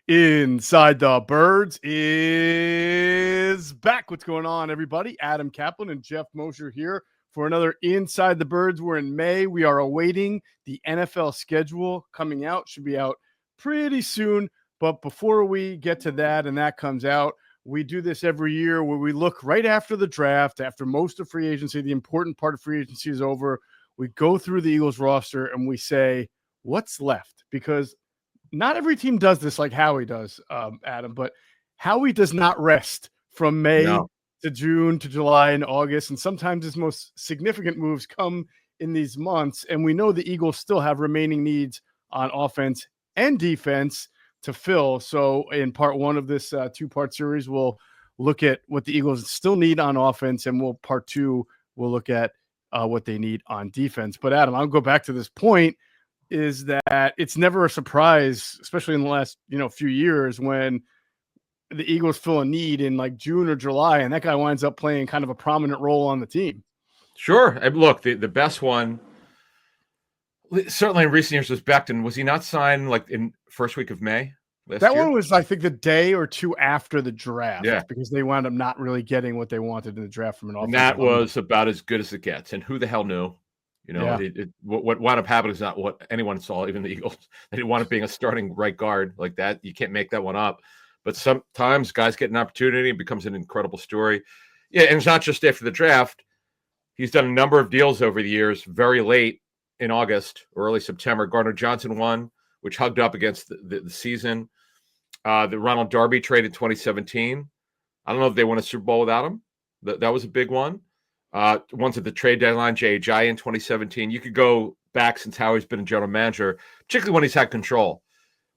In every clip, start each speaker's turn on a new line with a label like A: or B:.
A: Inside the Birds is back. What's going on, everybody? Adam Caplan and Geoff Mosher here for another Inside the Birds. We're in May. We are awaiting the NFL schedule coming out. Should be out pretty soon. But before we get to that and that comes out, we do this every year where we look right after the draft, after most of free agency, the important part of free agency is over. We go through the Eagles roster and we say, what's left? Because not every team does this like Howie does, Adam, but Howie does not rest from May to June to July and August. And sometimes his most significant moves come in these months. And we know the Eagles still have remaining needs on offense and defense to fill. So in part one of this two-part series, we'll look at what the Eagles still need on offense. And part two, we'll look at what they need on defense. But Adam, I'll go back to this point. Is that it's never a surprise, especially in the last few years, when the Eagles fill a need in like June or July, and that guy winds up playing kind of a prominent role on the team.
B: Sure. And look, the best one, certainly in recent years, was Becton. Was he not signed like in first week of May?
A: That one was, I think, the day or two after the draft.
B: Yeah,
A: because they wound up not really getting what they wanted in the draft from an offensive.
B: And that was about as good as it gets. And who the hell knew? What wound up happening is not what anyone saw, even the Eagles. They didn't want it being a starting right guard like that. You can't make that one up. But sometimes guys get an opportunity and it becomes an incredible story. Yeah, and it's not just after the draft. He's done a number of deals over the years, very late in August or early September. Gardner Johnson won, which hugged up against the season. The Ronald Darby trade in 2017. I don't know if they won a Super Bowl without him. That was a big one. Ones at the trade deadline, J.J. in 2017. You could go back since Howie's been a general manager, particularly when he's had control,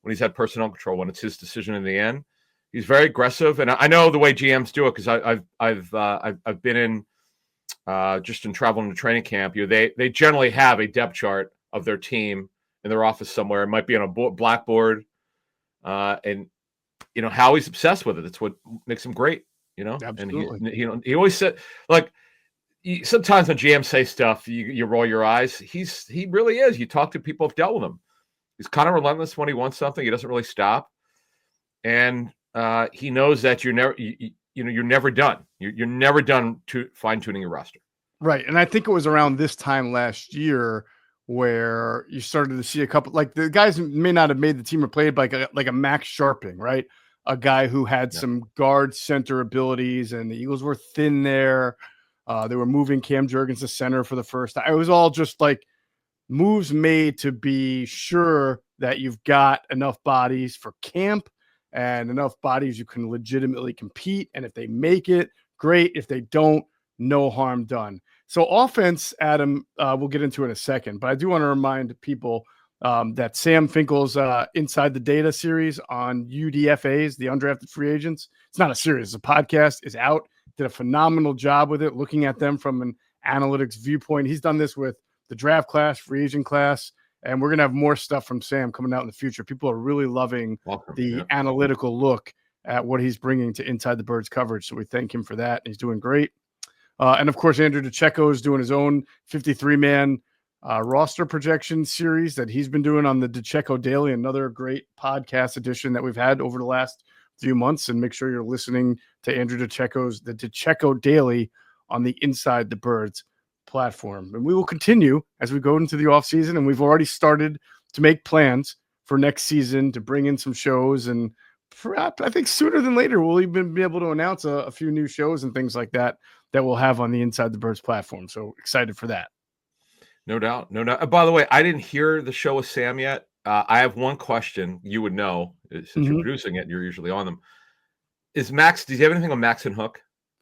B: when he's had personnel control, when it's his decision in the end. He's very aggressive, and I know the way GMs do it because I've been in just in traveling to training camp. They generally have a depth chart of their team in their office somewhere. It might be on a blackboard, and Howie's obsessed with it. That's what makes him great.
A: Absolutely.
B: And he always said like. Sometimes when GMs say stuff, you roll your eyes. He really is. You talk to people who've dealt with him. He's kind of relentless when he wants something. He doesn't really stop, and he knows that you're never done. You're never done to fine tuning your roster.
A: Right, and I think it was around this time last year where you started to see a couple, like the guys who may not have made the team or played like a Max Sharping, right? A guy who had some guard center abilities, and the Eagles were thin there. They were moving Cam Jurgens to center for the first time. It was all just like moves made to be sure that you've got enough bodies for camp and enough bodies you can legitimately compete. And if they make it, great. If they don't, no harm done. So offense, Adam, we'll get into in a second. But I do want to remind people that Sam Finkel's Inside the Data series on UDFAs, the undrafted free agents, it's not a series, it's a podcast, is out. Did a phenomenal job with it, looking at them from an analytics viewpoint. He's done this with the draft class, free agent class, and we're going to have more stuff from Sam coming out in the future. People are really loving the analytical look at what he's bringing to Inside the Birds coverage, so we thank him for that. He's doing great. And, of course, Andrew DeCecco is doing his own 53-man roster projection series that he's been doing on the DeCecco Daily, another great podcast edition that we've had over the last few months. And make sure you're listening to Andrew DeCecco's the DeCecco Daily on the Inside the Birds platform. And we will continue as we go into the off season. And we've already started to make plans for next season to bring in some shows. And perhaps, I think sooner than later, we'll even be able to announce a few new shows and things like that we'll have on the Inside the Birds platform. So excited for that.
B: No doubt. No doubt. By the way, I didn't hear the show with Sam yet. I have one question you would know since you're producing it. You're usually on them. Is Max? Does he have anything on Max and Hook,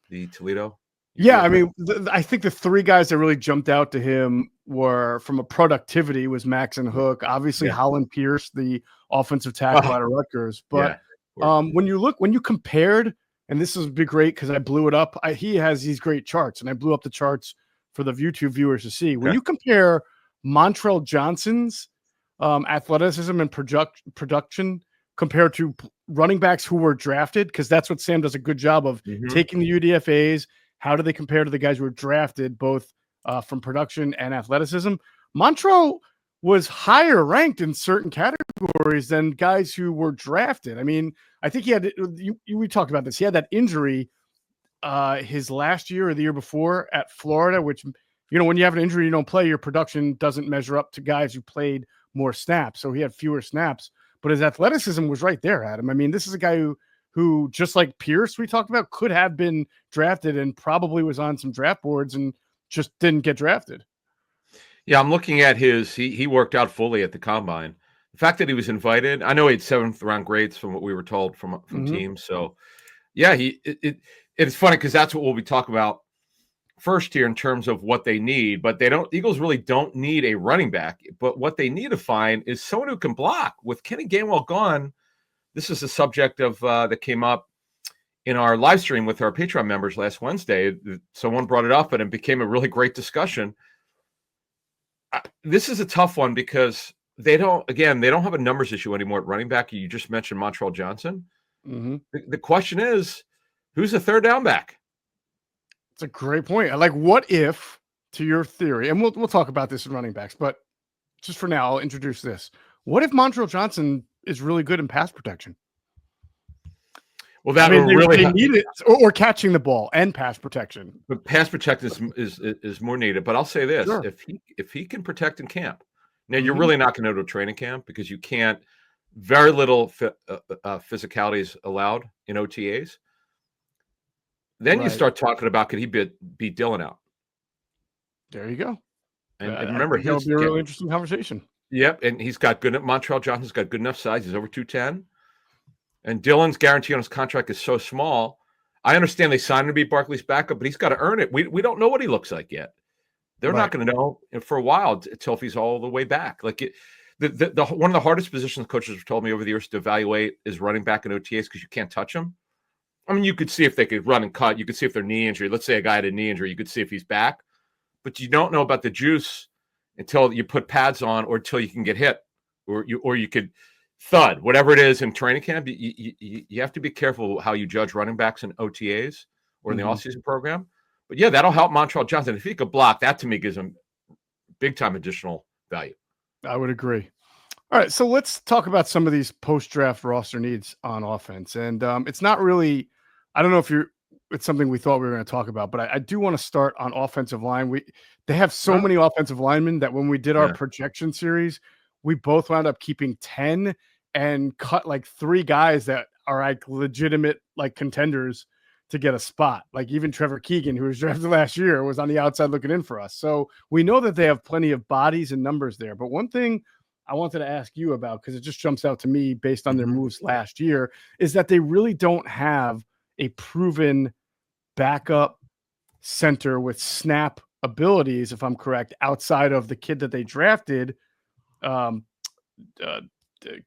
B: the Toledo?
A: Yeah, I mean, I think the three guys that really jumped out to him were from a productivity was Max and Hook. Obviously, Holland Pierce, the offensive tackle out of Rutgers. But when you compared, and this would be great because I blew it up. He has these great charts, and I blew up the charts for the YouTube viewers to see. When you compare Montrell Johnson's athleticism and production compared to running backs who were drafted, because that's what Sam does a good job of taking the UDFAs. How do they compare to the guys who were drafted, both from production and athleticism? Montrell was higher ranked in certain categories than guys who were drafted. I mean, I think he had, we talked about this. He had that injury his last year or the year before at Florida, which, when you have an injury, you don't play, your production doesn't measure up to guys who played more snaps. So he had fewer snaps, but his athleticism was right there, Adam. I mean, this is a guy who just like Pierce, we talked about, could have been drafted and probably was on some draft boards and just didn't get drafted.
B: Yeah, I'm looking at he worked out fully at the combine. The fact that he was invited, I know he had 7th round grades from what we were told from teams. So yeah, it's funny because that's what we'll be talking about first here in terms of what they need, but Eagles really don't need a running back, but what they need to find is someone who can block. With Kenny Gainwell gone, this is a subject of that came up in our live stream with our Patreon members last Wednesday. Someone brought it up and it became a really great discussion. This is a tough one because they don't have a numbers issue anymore at running back. You just mentioned Montreal Johnson. The question is, who's the third down back?
A: It's a great point. Like, what if, to your theory, and we'll talk about this in running backs, but just for now, I'll introduce this. What if Montreal Johnson is really good in pass protection?
B: Well, they
A: need it, or catching the ball and pass protection.
B: But pass protection is more needed. But I'll say this:
A: sure.
B: if he can protect in camp, now you're really not going to go to a training camp because you can't. Very little physicality is allowed in OTAs. Then you start talking about, could he beat Dillon out?
A: There you go.
B: And remember,
A: it'll be a really interesting conversation.
B: Yep, and he's got Montreal Johnson's got good enough size. He's over 210. And Dillon's guarantee on his contract is so small. I understand they signed him to be Barkley's backup, but he's got to earn it. We don't know what he looks like yet. They're not going to know for a while until if he's all the way back. Like one of the hardest positions coaches have told me over the years to evaluate is running back in OTAs because you can't touch them. I mean, you could see if they could run and cut. You could see if their knee injury. Let's say a guy had a knee injury. You could see if he's back. But you don't know about the juice until you put pads on or until you can get hit or you could thud, whatever it is in training camp. You have to be careful how you judge running backs in OTAs or in the offseason program. But, yeah, that'll help Montreal Johnson. If he could block, that to me gives him big-time additional value.
A: I would agree. All right, so let's talk about some of these post-draft roster needs on offense. And it's not really – I don't know if it's something we thought we were going to talk about, but I do want to start on offensive line. They have so many offensive linemen that when we did our projection series, we both wound up keeping 10 and cut like 3 guys that are like legitimate like contenders to get a spot. Like even Trevor Keegan, who was drafted last year, was on the outside looking in for us. So we know that they have plenty of bodies and numbers there. But one thing I wanted to ask you about, because it just jumps out to me based on their moves last year, is that they really don't have a proven backup center with snap abilities, if I'm correct, outside of the kid that they drafted. The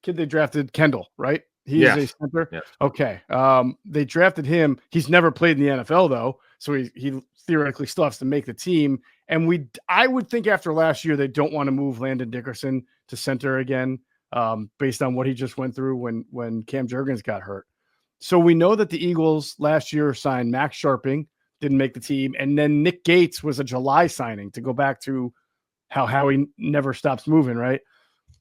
A: kid they drafted, Kendall, right? He is a center.
B: Yes.
A: Okay. They drafted him. He's never played in the NFL though, so he theoretically still has to make the team. And I would think after last year they don't want to move Landon Dickerson to center again, based on what he just went through when Cam Jurgens got hurt. So we know that the Eagles last year signed Max Sharping, didn't make the team, and then Nick Gates was a July signing, to go back to how Howie never stops moving, right?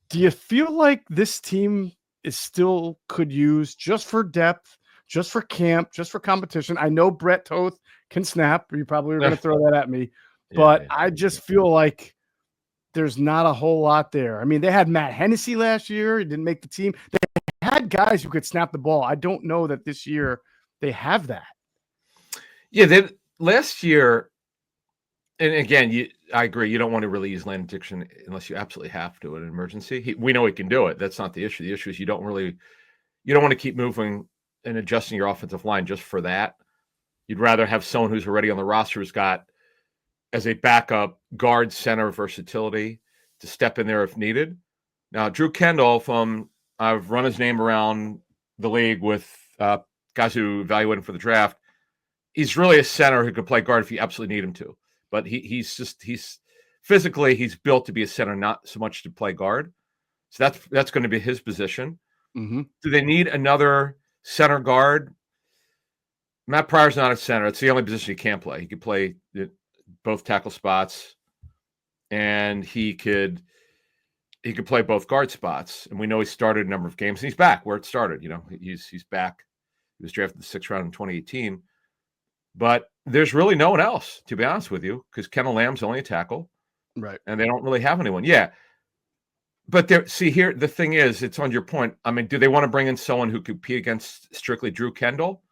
A: Do you feel like this team is still could use, just for depth, just for camp, just for competition? I know Brett Toth can snap. You probably were going to throw that at me, but I just feel like there's not a whole lot there. I mean, they had Matt Hennessy last year. He didn't make the team. They had guys who could snap the ball. I don't know that this year they have that.
B: Yeah, last year, and again, I agree. You don't want to really use Landon Dickerson unless you absolutely have to in an emergency. We know he can do it. That's not the issue. The issue is you don't want to keep moving and adjusting your offensive line just for that. You'd rather have someone who's already on the roster who's got, as a backup, guard center versatility to step in there if needed. Now, Drew Kendall, I've run his name around the league with guys who evaluate him for the draft. He's really a center who could play guard if you absolutely need him to. But he's physically, he's built to be a center, not so much to play guard. So that's going to be his position.
A: Mm-hmm.
B: Do they need another center guard? Matt Pryor's not a center. It's the only position he can't play. He could play both tackle spots, and he could he could play both guard spots, and we know he started a number of games, and he's back where it started. He's back. He was drafted the 6th round in 2018. But there's really no one else, to be honest with you, because Kendall Lamb's only a tackle.
A: Right.
B: And they don't really have anyone. Yeah. But here, the thing is, it's on your point. I mean, do they want to bring in someone who could compete against strictly Drew Kendall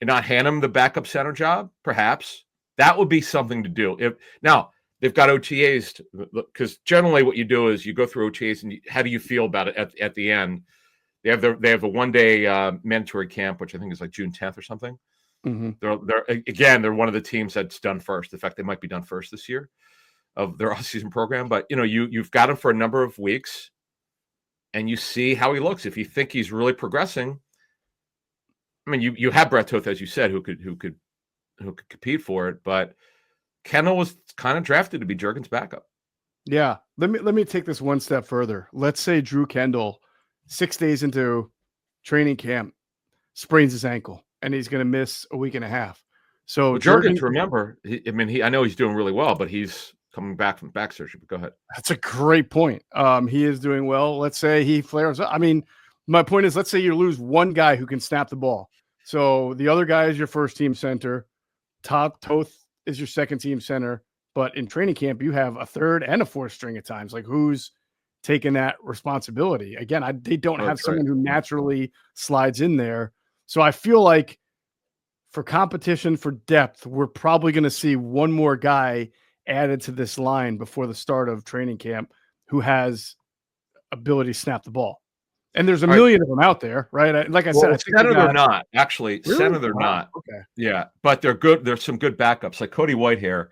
B: and not hand him the backup center job? Perhaps. That would be something to do. Now, they've got OTAs, because generally what you do is you go through OTAs, and how do you feel about it at the end? They have a one-day mandatory camp, which I think is like June 10th or something. Mm-hmm. They're one of the teams that's done first. In fact, they might be done first this year of their off-season program. But you've got him for a number of weeks, and you see how he looks. If you think he's really progressing, I mean, you have Brett Toth, as you said, who could compete for it. But Kendall was kind of drafted to be Jurgens' backup.
A: Yeah, let me take this one step further. Let's say Drew Kendall, 6 days into training camp, sprains his ankle, and he's going to miss a week and a half. So
B: Jurgens, remember, I know he's doing really well, but he's coming back from back surgery. But go ahead.
A: That's a great point. He is doing well. Let's say he flares up. I mean, my point is, let's say you lose one guy who can snap the ball. So the other guy is your first team center. Toth is your second team center. But in training camp, you have a third and a fourth string at times. Like, who's taking that responsibility? Again, they don't have someone who naturally slides in there. So I feel like for competition, for depth, we're probably going to see one more guy added to this line before the start of training camp who has ability to snap the ball. And there's a million of them out there, right? Like I said, I think
B: center they're not. Actually, really? Center they're not.
A: Okay.
B: Yeah, but they're good. There's some good backups. Like Cody Whitehair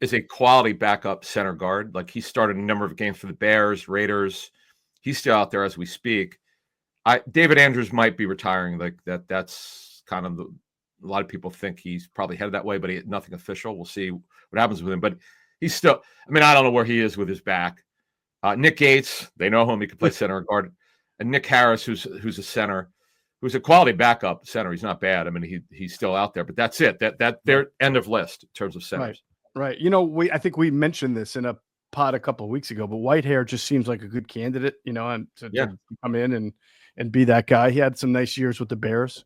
B: is a quality backup center guard. Like, he started a number of games for the Bears, Raiders. He's still out there as we speak. David Andrews might be retiring. Like that's kind of a lot of people think he's probably headed that way, but nothing official. We'll see what happens with him. But he's still, I mean, I don't know where he is with his back. Nick Gates, they know him. He can play center or guard. And Nick Harris, who's a center, who's a quality backup center. He's not bad. I mean, he's still out there, but that's it. That they're end of list in terms of centers.
A: Right. I think we mentioned this in a pod a couple of weeks ago, but Whitehair just seems like a good candidate, and to come in and be that guy. He had some nice years with the Bears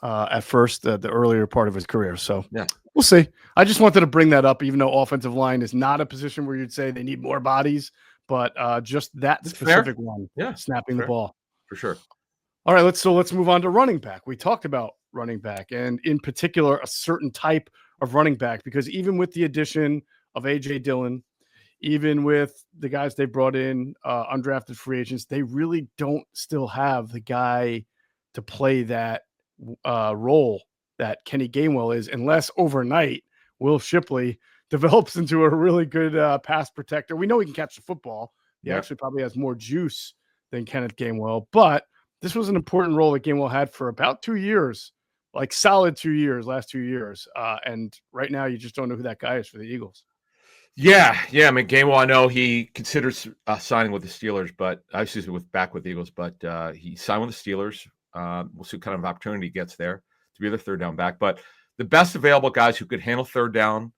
A: at first, the earlier part of his career. So we'll see. I just wanted to bring that up, even though offensive line is not a position where you'd say they need more bodies, but just that specific one, snapping the ball.
B: For sure.
A: All right, let's move on to running back. We talked about running back, and in particular, a certain type of running back, because even with the addition of A.J. Dillon, even with the guys they brought in, undrafted free agents, they really don't still have the guy to play that role that Kenny Gainwell is, unless overnight Will Shipley develops into a really good pass protector. We know he can catch the football. He actually probably has more juice than Kenneth Gainwell, but this was an important role that Gainwell had for about 2 years, like solid 2 years, last 2 years. And right now you just don't know who that guy is for the Eagles.
B: Yeah. I mean, Gainwell, I know he considers signing with the Steelers, but back with the Eagles, but he signed with the Steelers. We'll see what kind of opportunity he gets there to be their third down back. But the best available guys who could handle third down,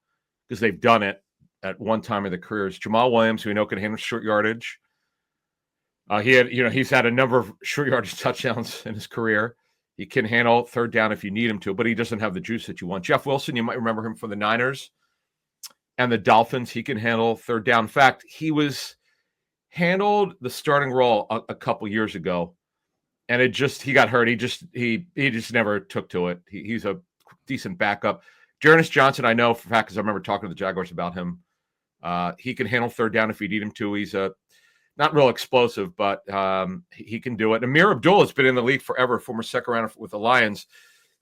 B: because they've done it at one time in their careers, Jamal Williams, who we know can handle short yardage. He's had a number of short yardage touchdowns in his career. He can handle third down if you need him to, but he doesn't have the juice that you want. Jeff Wilson, you might remember him from the Niners and the Dolphins. He can handle third down. In fact, he handled the starting role a couple years ago, and he got hurt. He just never took to it. He's a decent backup. Jonas Johnson, I know for a fact, because I remember talking to the Jaguars about him. He can handle third down if you need him to. He's not real explosive, but he can do it. Amir Abdullah has been in the league forever, former second rounder with the Lions,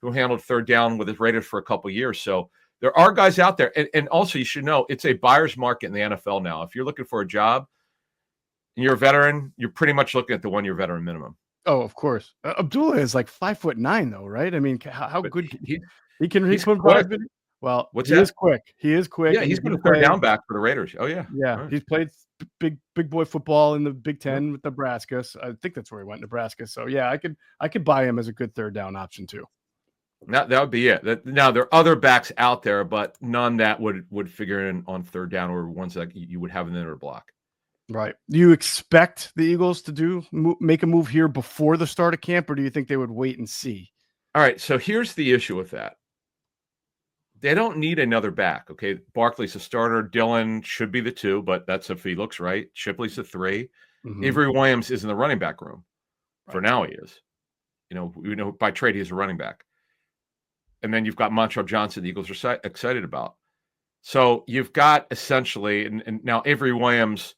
B: who handled third down with his Raiders for a couple years. So there are guys out there. And also, you should know, it's a buyer's market in the NFL now. If you're looking for a job and you're a veteran, you're pretty much looking at the 1 year veteran minimum.
A: Oh, of course. Abdullah is like 5'9", though, right? I mean, how good he can
B: he's quick.
A: Well, is quick. He is quick.
B: Yeah, he's been a third down back for the Raiders. Oh, yeah.
A: Yeah, right. He's played big boy football in the Big Ten with Nebraska. So I think that's where he went, Nebraska. So yeah, I could buy him as a good third down option too.
B: That would be it. Now there are other backs out there, but none that would figure in on third down, or ones that you would have in the inner block.
A: Right. Do you expect the Eagles to make a move here before the start of camp, or do you think they would wait and see?
B: All right, so here's the issue with that. They don't need another back, okay? Barkley's a starter. Dillon should be the 2, but that's if he looks right. Shipley's the 3. Avery Williams is in the running back room. For now, he is. By trade, he's a running back. And then you've got Montrell Johnson, the Eagles are excited about. So you've got essentially, and now Avery Williams,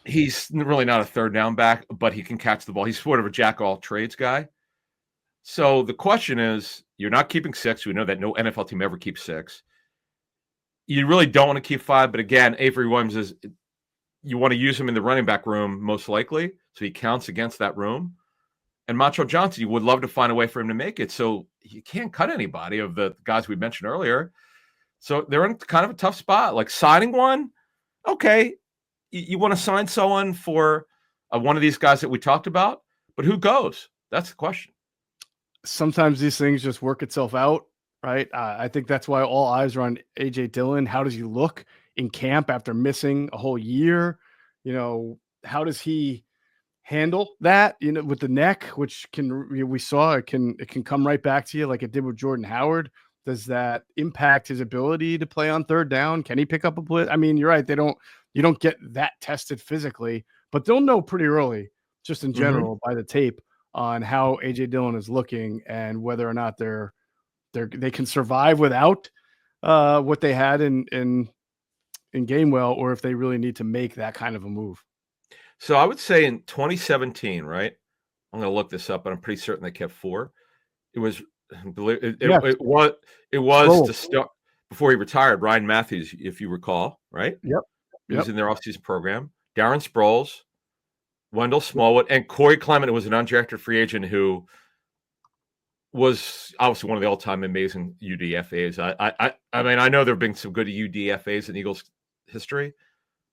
B: he's really not a third down back, but he can catch the ball. He's sort of a jack-all-trades guy. So the question is, you're not keeping 6. We know that no NFL team ever keeps 6. You really don't want to keep 5, but again, Avery Williams you want to use him in the running back room most likely, so he counts against that room. And Montrell Johnson, you would love to find a way for him to make it. So you can't cut anybody of the guys we mentioned earlier. So they're in kind of a tough spot. Like signing one, okay, you want to sign someone for one of these guys that we talked about, but who goes? That's the question.
A: Sometimes these things just work itself out, right? I think that's why all eyes are on A.J. Dillon. How does he look in camp after missing a whole year? How does he handle that, with the neck, which we saw it can come right back to you like it did with Jordan Howard. Does that impact his ability to play on third down? Can he pick up a blitz? I mean, you're right. You don't get that tested physically, but they'll know pretty early, just in general, by the tape on how A.J. Dillon is looking and whether or not they can survive without what they had in Gainwell, or if they really need to make that kind of a move.
B: So I would say in 2017, right? I'm going to look this up, but I'm pretty certain they kept 4. It was to start before he retired. Ryan Matthews, if you recall, right?
A: Yep.
B: He was in their offseason program. Darren Sproles, Wendell Smallwood, and Corey Clement was an undrafted free agent who was obviously one of the all-time amazing UDFAs. I mean, I know there have been some good UDFAs in Eagles history,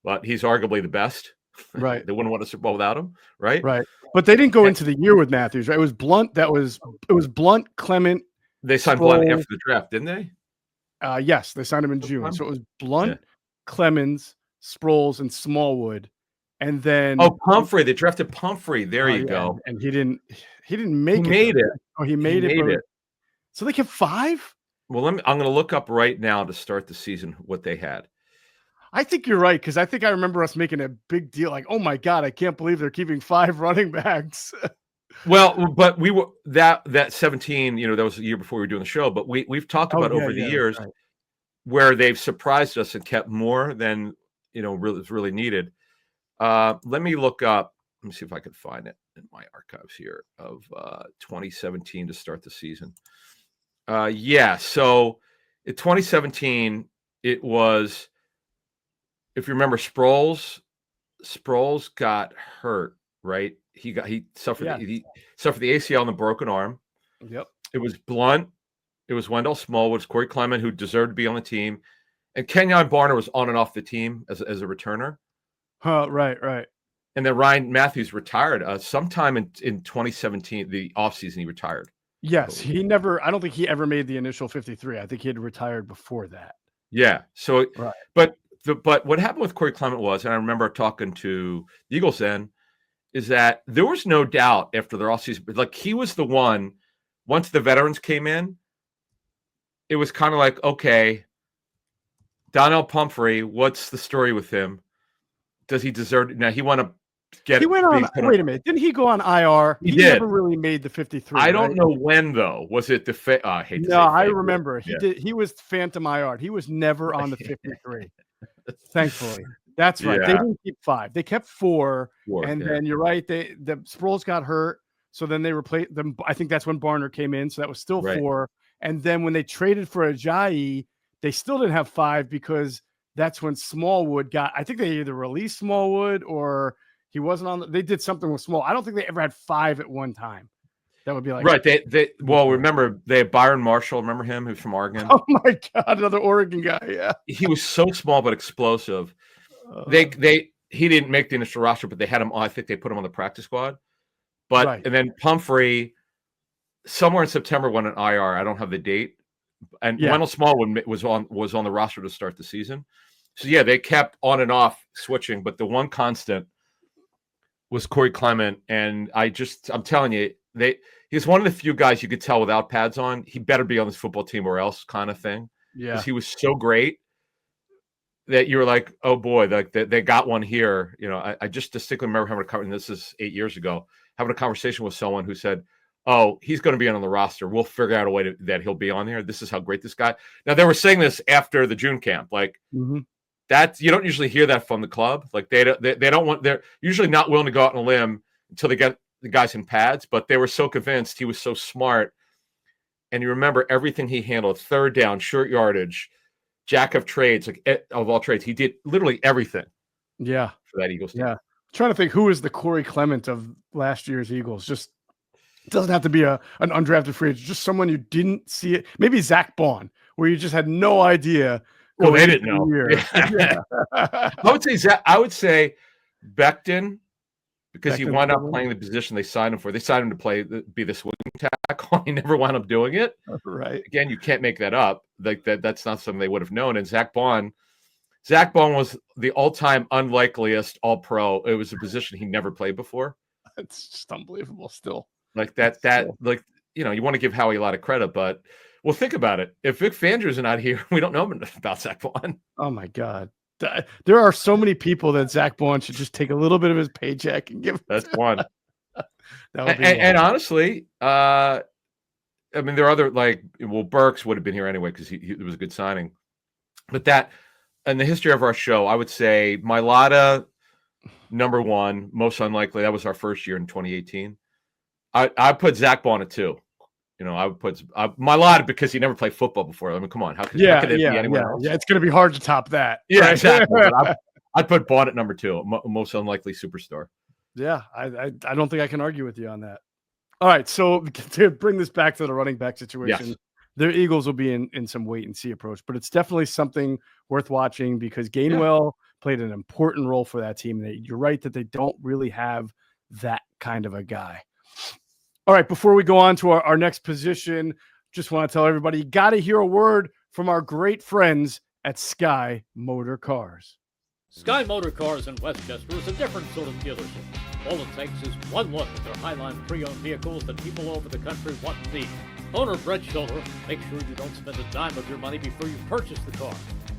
B: but he's arguably the best.
A: Right.
B: They wouldn't want to Super Bowl without him, right?
A: Right. But they didn't go into the year with Matthews, right? It was Blunt. It was Blunt, Clement.
B: They signed Blunt after the draft, didn't they?
A: Yes, they signed him in June. So it was Blunt, Clemens, Sproles, and Smallwood. And then
B: Pumphrey. They drafted Pumphrey. There you go.
A: And he didn't make it.
B: He made it.
A: Oh, he made it. So they kept 5?
B: Well, I'm going to look up right now to start the season what they had.
A: I think you're right, because I think I remember us making a big deal, like, oh my God, I can't believe they're keeping 5 running backs.
B: Well, but we were that 17, that was the year before we were doing the show, but we've talked about over the years where they've surprised us and kept more than really needed. Let me look up. Let me see if I can find it in my archives here of 2017 to start the season. So in 2017, it was, if you remember, Sproles got hurt, right? He suffered the ACL and the broken arm.
A: Yep.
B: It was Blunt. It was Wendell Smallwood, Corey Clement, who deserved to be on the team, and Kenyon Barner was on and off the team as a returner.
A: Right.
B: And then Ryan Matthews retired sometime in 2017, the offseason, he retired.
A: Yes, I don't think he ever made the initial 53. I think he had retired before that.
B: Yeah. So, but what happened with Corey Clement was, and I remember talking to the Eagles then, is that there was no doubt after their offseason, like he was the one, once the veterans came in, it was kind of like, okay, Donnell Pumphrey, what's the story with him? Does he deserve it? Now he want to get.
A: He went on. Wait a minute. Didn't he go on IR?
B: He did.
A: Never really made the 53.
B: I don't know when though. Was it the? I hate to say
A: I remember. He did. He was phantom IR. He was never on the 53. Thankfully, that's right. They didn't keep 5. They kept 4. And then you're right. The Sproles got hurt, so then they replaced them. I think that's when Barner came in. So that was still 4. And then when they traded for Ajayi, they still didn't have 5 because that's when Smallwood got. I think they either released Smallwood or he wasn't on. They did something with Small. I don't think they ever had 5 at one time. That would be like
B: remember they had Byron Marshall. Remember him? Who's from Oregon.
A: Oh my God, another Oregon guy. Yeah,
B: he was so small but explosive. He didn't make the initial roster, but they had him. I think they put him on the practice squad. But and then Pumphrey, somewhere in September, went on IR. I don't have the date. And Wendell Smallwood was on the roster to start the season. So yeah, they kept on and off switching, but the one constant was Corey Clement, and I'm telling you, he's one of the few guys you could tell without pads on, he better be on this football team or else kind of thing.
A: Yeah.
B: Because he was so great that you were like, oh boy, like they got one here. You know, I just distinctly remember having a conversation, this is 8 years ago, having a conversation with someone who said, oh, he's going to be on the roster. We'll figure out a way that he'll be on there. This is how great this guy. Now, they were saying this after the June camp. Like, that you don't usually hear that from the club. Like, they don't want, they're usually not willing to go out on a limb until they get the guys in pads, but they were so convinced he was so smart. And you remember everything he handled, third down, short yardage, jack of trades, like of all trades. He did literally everything.
A: Yeah.
B: For that Eagles team.
A: Yeah. I'm trying to think who is the Corey Clement of last year's Eagles. Just it doesn't have to be an undrafted free agent, just someone you didn't see it. Maybe Zach Baun, where you just had no idea.
B: Well, they didn't know.
A: Yeah.
B: I would say Becton, because he
A: Becton
B: wound up playing the position they signed him for. They signed him to be the swing tackle. He never wound up doing it.
A: Right.
B: Again, you can't make that up. Like that's not something they would have known. And Zach Baun was the all-time unlikeliest All-Pro. It was a position he never played before.
A: It's just unbelievable still.
B: Like like, you know, you want to give Howie a lot of credit, but well, think about it. If Vic Fangio's not here, we don't know about Zach Baun.
A: Oh my God. There are so many people that Zach Baun should just take a little bit of his paycheck and give.
B: That's one. And honestly, I mean, there are other, like, well, Burks would have been here anyway because it was a good signing. But that, in the history of our show, I would say Mailata, number one, most unlikely. That was our first year in 2018. I put Zach Baun at 2. You know, I would put Mailata because he never played football before. I mean, come on, how could it be anyone else?
A: Yeah, it's going to be hard to top that.
B: Yeah, right? Exactly. I'd put Baun at number 2, most unlikely superstar.
A: Yeah, I don't think I can argue with you on that. All right, so to bring this back to the running back situation,
B: yes.
A: Their Eagles will be in some wait-and-see approach, but it's definitely something worth watching because Gainwell played an important role for that team. You're right that they don't really have that kind of a guy. All right, before we go on to our next position, just want to tell everybody, you got to hear a word from our great friends at Sky Motor Cars.
C: Sky Motor Cars in Westchester is a different sort of dealership. All it takes is one look at their Highline pre-owned vehicles that people all over the country want and need. Owner Brett Schiller, make sure you don't spend a dime of your money before you purchase the car.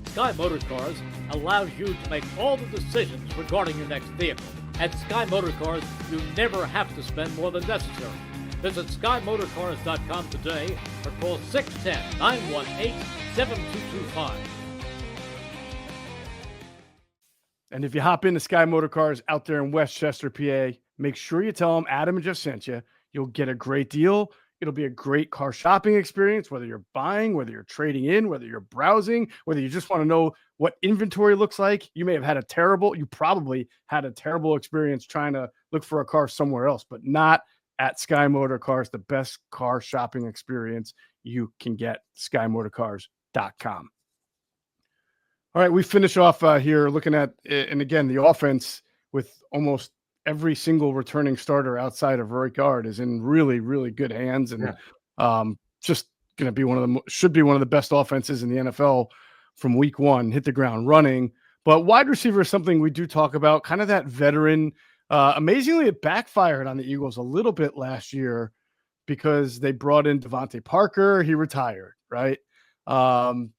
C: Sky Motor Cars allows you to make all the decisions regarding your next vehicle. At Sky Motor Cars, you never have to spend more than necessary. Visit SkyMotorCars.com today or call 610-918-7225.
A: And if you hop into Sky Motor Cars out there in Westchester, PA, make sure you tell them Adam and Geoff sent you. You'll get a great deal. It'll be a great car shopping experience, whether you're buying, whether you're trading in, whether you're browsing, whether you just want to know what inventory looks like. You probably had a terrible experience trying to look for a car somewhere else, but not at Sky Motor Cars, the best car shopping experience you can get, SkyMotorCars.com. All right, we finish off here looking at, and again, the offense with almost every single returning starter outside of Roy Guard is in really, really good hands, and just going to be should be one of the best offenses in the NFL from week one, hit the ground running. But wide receiver is something we do talk about, kind of that veteran. Amazingly, it backfired on the Eagles a little bit last year because they brought in Devontae Parker. He retired, right?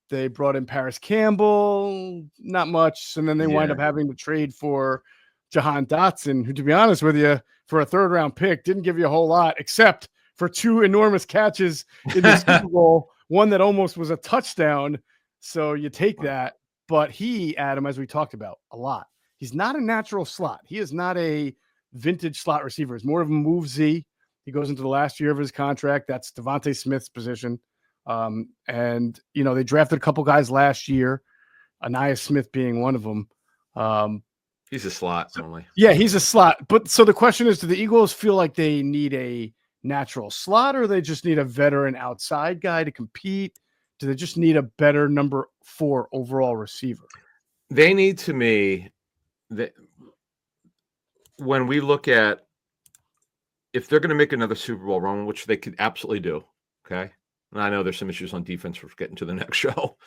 A: They brought in Paris Campbell, not much. And then they wind up having to trade for Jahan Dotson, who, to be honest with you, for a third-round pick, didn't give you a whole lot, except for 2 enormous catches in the Super Bowl, one that almost was a touchdown. So you take that. But he, Adam, as we talked about a lot, he's not a natural slot. He is not a vintage slot receiver. He's more of a move Z. He goes into the last year of his contract. That's Devontae Smith's position. And, you know, they drafted a couple guys last year, Anaya Smith being one of them.
B: He's a slot only.
A: Yeah, he's a slot. But so the question is, do the Eagles feel like they need a natural slot, or they just need a veteran outside guy to compete? Do they just need a better number 4 overall receiver?
B: They need, to me, when we look at if they're going to make another Super Bowl run, which they could absolutely do, okay? And I know there's some issues on defense for getting to the next show,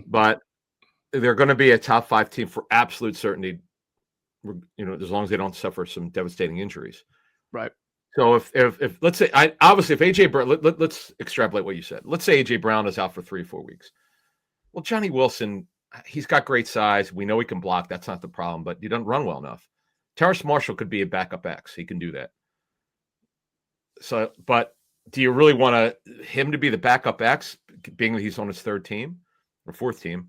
B: but they're going to be a top 5 team for absolute certainty, as long as they don't suffer some devastating injuries.
A: Right.
B: So if let's say, obviously if AJ Brown, let's extrapolate what you said. Let's say AJ Brown is out for 3 or 4 weeks. Well, Johnny Wilson, he's got great size. We know he can block. That's not the problem, but he doesn't run well enough. Terrace Marshall could be a backup X. He can do that. So, but do you really want him to be the backup X, being that he's on his 3rd team or 4th team?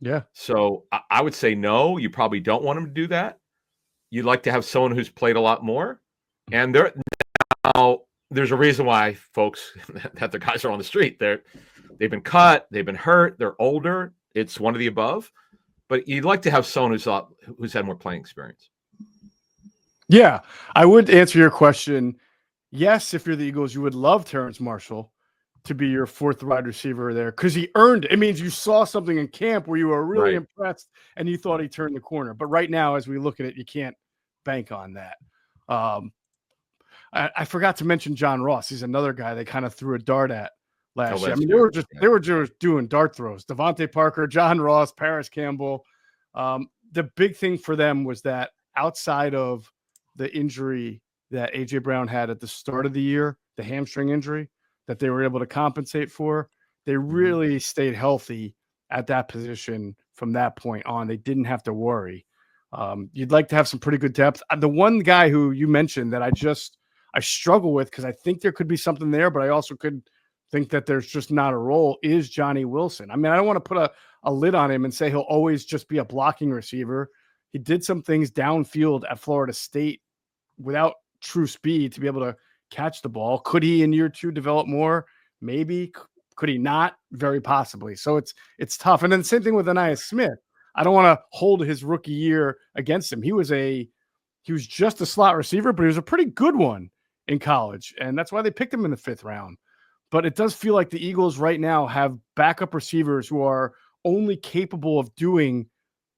A: Yeah.
B: So I would say no. You probably don't want him to do that. You'd like to have someone who's played a lot more. And there's a reason why, folks, that the guys are on the street. They've been cut, they've been hurt, they're older. It's one of the above. But you'd like to have someone who's had more playing experience.
A: Yeah, I would answer your question. Yes, if you're the Eagles, you would love Terrace Marshall to be your 4th wide receiver there because he earned it. It means you saw something in camp where you were really impressed and you thought he turned the corner. But right now, as we look at it, you can't bank on that. I forgot to mention John Ross. He's another guy they kind of threw a dart at last year. I mean, they were just doing dart throws. Devontae Parker, John Ross, Paris Campbell. The big thing for them was that outside of the injury that AJ Brown had at the start of the year, the hamstring injury that they were able to compensate for, they really stayed healthy at that position from that point on. They didn't have to worry. You'd like to have some pretty good depth. The one guy who you mentioned that I struggle with because I think there could be something there, but I also could think that there's just not a role is Johnny Wilson. I mean, I don't want to put a lid on him and say he'll always just be a blocking receiver. He did some things downfield at Florida State without true speed to be able to catch the ball. Could he in year 2 develop more? Maybe. Could he not? Very possibly. So it's tough. And then the same thing with Ainias Smith. I don't want to hold his rookie year against him. He was just a slot receiver, but he was a pretty good one in college. And that's why they picked him in the 5th round. But it does feel like the Eagles right now have backup receivers who are only capable of doing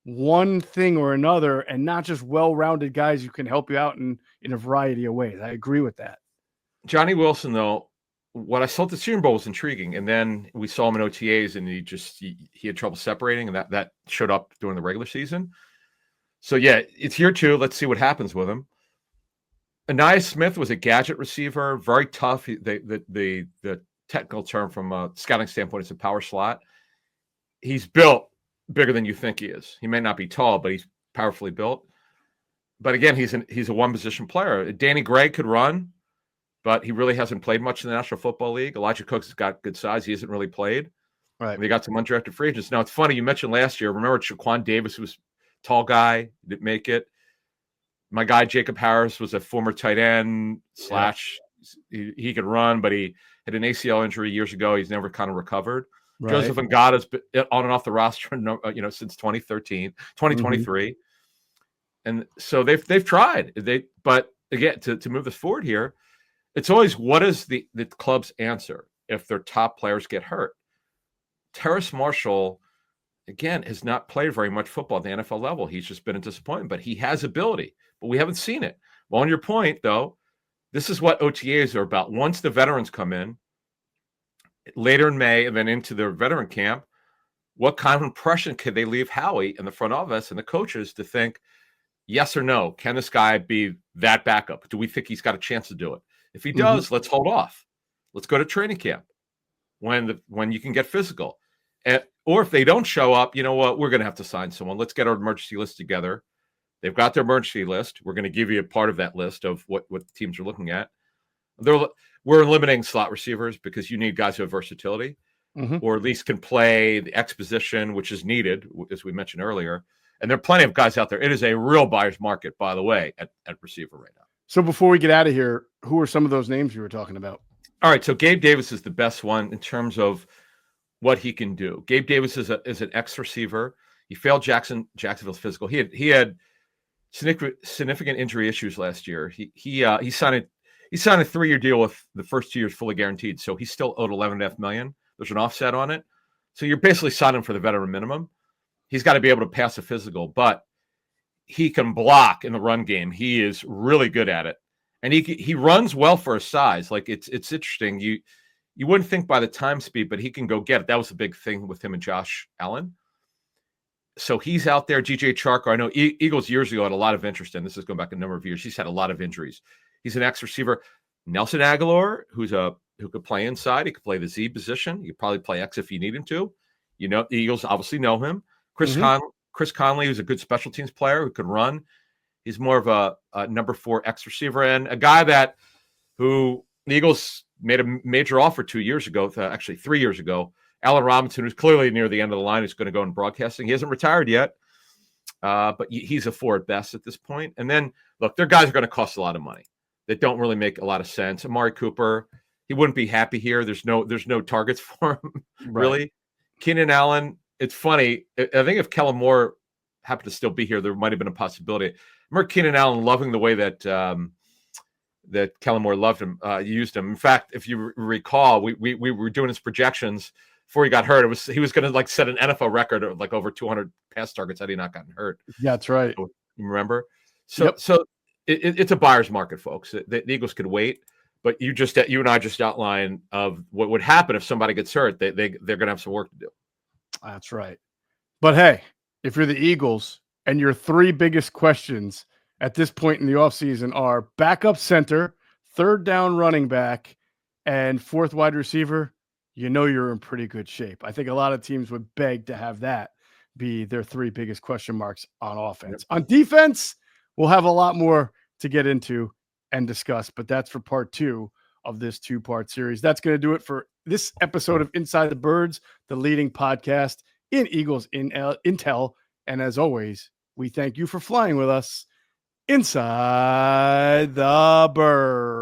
A: one thing or another and not just well-rounded guys who can help you out in a variety of ways. I agree with that.
B: Johnny Wilson, though, what I saw at the Senior Bowl was intriguing. And then we saw him in OTAs and he had trouble separating, and that showed up during the regular season. So, yeah, it's year 2. Let's see what happens with him. Ainias Smith was a gadget receiver, very tough. The technical term from a scouting standpoint is a power slot. He's built bigger than you think he is. He may not be tall, but he's powerfully built. But again, he's a one-position player. Danny Gray could run, but he really hasn't played much in the National Football League. Elijah Cooks has got good size. He hasn't really played.
A: Right.
B: They got some undrafted free agents. Now, it's funny. You mentioned last year, remember Shaquan Davis was a tall guy, didn't make it. My guy, Jacob Harris, was a former tight end / he could run, but he had an ACL injury years ago. He's never kind of recovered. Right. Joseph Ngata's been on and off the roster, since 2023. And so they've tried. But again, to move this forward here, it's always what is the club's answer if their top players get hurt. Terrace Marshall, again, has not played very much football at the NFL level. He's just been a disappointment, but he has ability, but we haven't seen it. Well, on your point, though, this is what OTAs are about. Once the veterans come in later in May and then into their veteran camp, what kind of impression could they leave Howie and the front office and the coaches to think, yes or no, can this guy be that backup? Do we think he's got a chance to do it? If he does, let's hold off. Let's go to training camp when you can get physical. Or if they don't show up, you know what? We're going to have to sign someone. Let's get our emergency list together. They've got their emergency list. We're going to give you a part of that list of what teams are looking at. We're eliminating slot receivers because you need guys who have versatility or at least can play the X position, which is needed, as we mentioned earlier. And there are plenty of guys out there. It is a real buyer's market, by the way, at receiver right now.
A: So before we get out of here, who are some of those names you were talking about?
B: All right, so Gabe Davis is the best one in terms of what he can do. Gabe Davis is an X receiver. He failed Jacksonville's physical. He had significant injury issues last year. He signed a 3-year deal with the first 2 years fully guaranteed. So he's still owed $11.5 million. There's an offset on it. So you're basically signing for the veteran minimum. He's got to be able to pass a physical, but he can block in the run game. He is really good at it. And he runs well for his size. Like it's interesting. You wouldn't think by the time speed, but he can go get it. That was the big thing with him and Josh Allen. So he's out there. GJ Charker, I know Eagles years ago had a lot of interest in. This is going back a number of years. He's had a lot of injuries. He's an X receiver. Nelson Aguilar, who could play inside. He could play the Z position. He could probably play X if you need him to. You know, the Eagles obviously know him. Chris Conley, who's a good special teams player who could run. He's more of a number 4 X receiver, and a guy who the Eagles made a major offer 2 years ago, actually 3 years ago. Allen Robinson, who's clearly near the end of the line, who's going to go in broadcasting. He hasn't retired yet, but he's a 4 at best at this point. And then, look, their guys are going to cost a lot of money that don't really make a lot of sense. Amari Cooper, he wouldn't be happy here. There's no targets for him, really. Right. Keenan Allen, it's funny. I think if Kellen Moore happened to still be here, there might have been a possibility. I remember Keenan Allen loving the way that that Kellen Moore loved him, used him. In fact, if you recall, we were doing his projections before he got hurt. He was going to like set an NFL record of like over 200 pass targets had he not gotten hurt.
A: Yeah, that's right.
B: So, you remember? So it's a buyer's market, folks. The Eagles could wait, but you and I just outlined of what would happen if somebody gets hurt. They're going to have some work to do.
A: That's right. But hey, if you're the Eagles and your 3 biggest questions at this point in the offseason are backup center, 3rd down running back, and 4th wide receiver, you know you're in pretty good shape. I think a lot of teams would beg to have that be their 3 biggest question marks on offense. Yep. On defense, we'll have a lot more to get into and discuss, but that's for part 2 of this 2-part series. That's going to do it for this episode of Inside the Birds, the leading podcast in Eagles Intel. And as always, we thank you for flying with us inside the Birds.